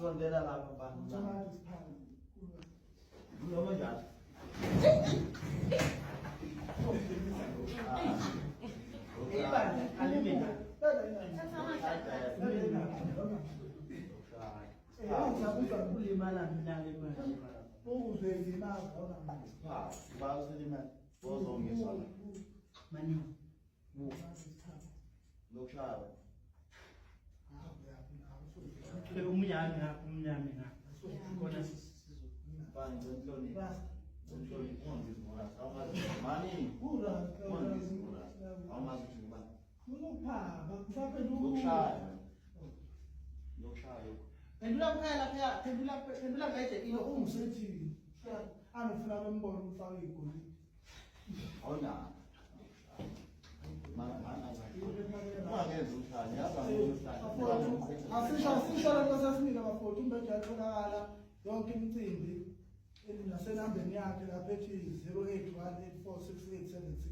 sondela lapha bantu. Noma njalo. Ibandla alimina. Ulimala mina ke manje. Ukuzwezima Bawuselima bozongiswa. Mani. Lokushaya. Umnyami ngapha umnyami ngapha. Khona bani nhlonipho. Nhlonipho ngizibona. Mani. Awumazi ukuthi ngubani. unophaba mhlawumbe Lokushaya. Pendula kaide ino ungisethini. Angifuna bembone umfaka igoli. Awuna. Ungangenza umhlanje, yaza ngomhlanje. Asisho lento sesinika abafoto umbhede yatholakala yonke imicimbi nasenambeni yakhe lapha ethi 0818468760.